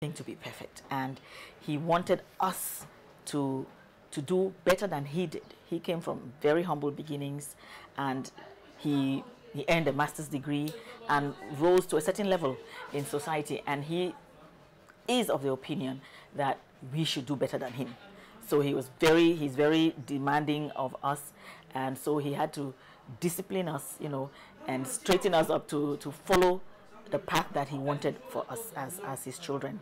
to be perfect, and he wanted us to do better than he did. He came from very humble beginnings, and he earned a master's degree and rose to a certain level in society, and he is of the opinion that we should do better than him. So he's very demanding of us, and so he had to discipline us, and straighten us up to follow the path that he wanted for us as his children.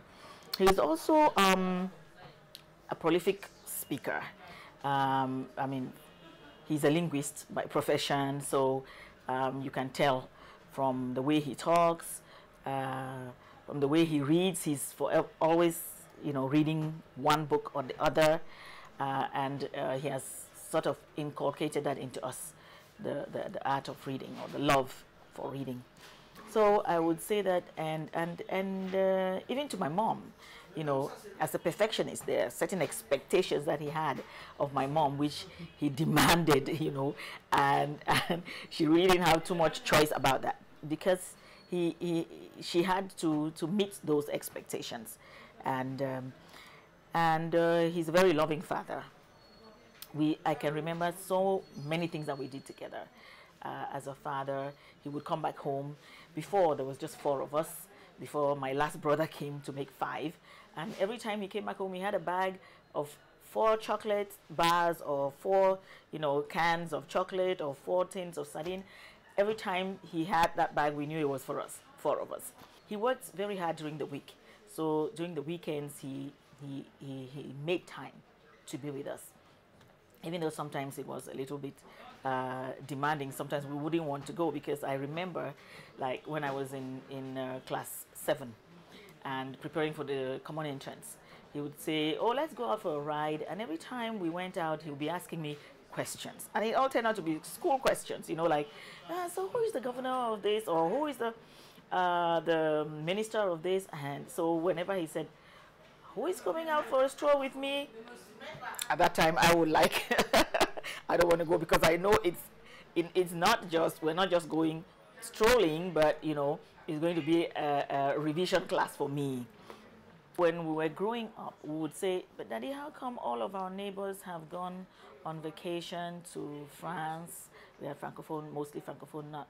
He's also a prolific speaker. I mean, he's a linguist by profession, so you can tell from the way he talks, from the way he reads. He's always, reading one book or the other, and he has sort of inculcated that into us, the art of reading, or the love for reading. So I would say that, and even to my mom, as a perfectionist, there are certain expectations that he had of my mom, which he demanded, and she really didn't have too much choice about that, because she had to meet those expectations, and he's a very loving father. I can remember so many things that we did together. As a father, he would come back home. Before, there was just 4 of us, before my last brother came to make 5. And every time he came back home, he had a bag of 4 chocolate bars, or 4, cans of chocolate, or 4 tins of sardine. Every time he had that bag, we knew it was for us, 4 of us. He worked very hard during the week. So during the weekends, he made time to be with us. Even though sometimes it was a little bit demanding, sometimes we wouldn't want to go, because I remember, like, when I was in class 7 and preparing for the common entrance, he would say, "Oh, let's go out for a ride." And every time we went out, he would be asking me questions, and it all turned out to be school questions, like, so who is the governor of this, or who is the minister of this? And so whenever he said, "Who is coming out for a stroll with me?" at that time, I would like, I don't want to go, because I know it's not just, we're not just going strolling, but it's going to be a revision class for me. When we were growing up, we would say, "But Daddy, how come all of our neighbors have gone on vacation to France?" We had francophone, mostly francophone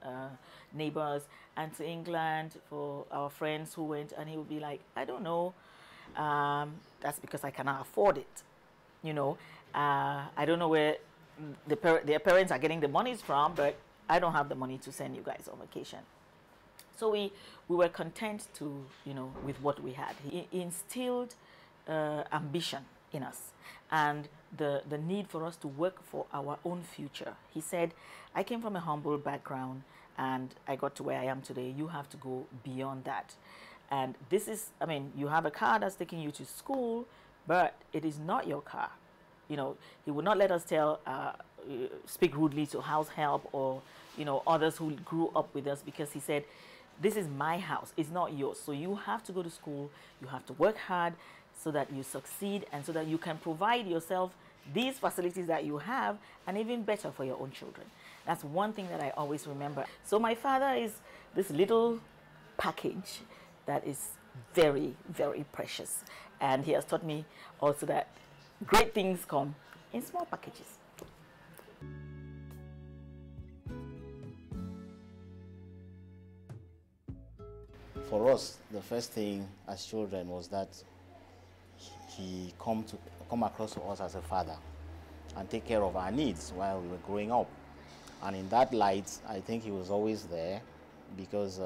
neighbors, and to England for our friends who went. And he would be like, "I don't know. That's because I cannot afford it. I don't know where their parents are getting the monies from, but I don't have the money to send you guys on vacation." So we were content to, with what we had. He instilled ambition in us, and the need for us to work for our own future. He said, "I came from a humble background, and I got to where I am today. You have to go beyond that." And this is, you have a car that's taking you to school, but it is not your car. He would not let us speak rudely to house help, or, others who grew up with us, because he said, "This is my house, it's not yours. So you have to go to school, you have to work hard so that you succeed, and so that you can provide yourself these facilities that you have, and even better for your own children." That's one thing that I always remember. So my father is this little package that is very, very precious. And he has taught me also that great things come in small packages. For us, the first thing as children was that he come across to us as a father and take care of our needs while we were growing up. And in that light, I think he was always there, because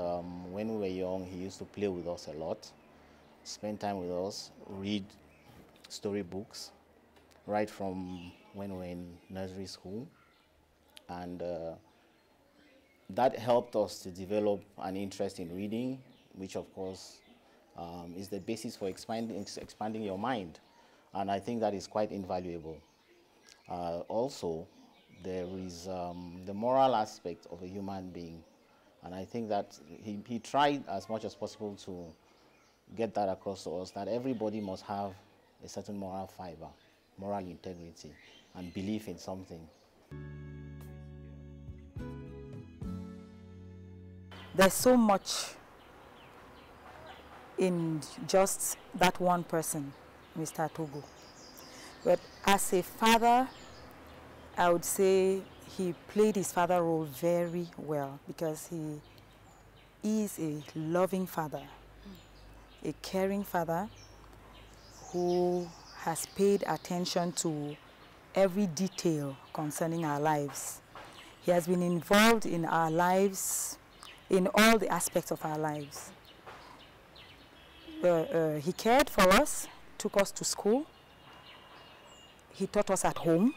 when we were young, he used to play with us a lot, spend time with us, read storybooks, right from when we were in nursery school. And that helped us to develop an interest in reading, which of course is the basis for expanding your mind. And I think that is quite invaluable. Also, there is the moral aspect of a human being. And I think that he tried as much as possible to get that across to us, that everybody must have a certain moral fiber, moral integrity, and belief in something. There's so much in just that one person, Mr. ATOGHO. But as a father, I would say he played his father role very well, because he is a loving father, a caring father who has paid attention to every detail concerning our lives. He has been involved in our lives, in all the aspects of our lives. He cared for us, took us to school. He taught us at home.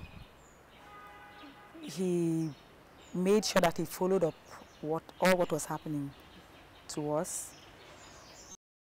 He made sure that he followed up all what was happening to us.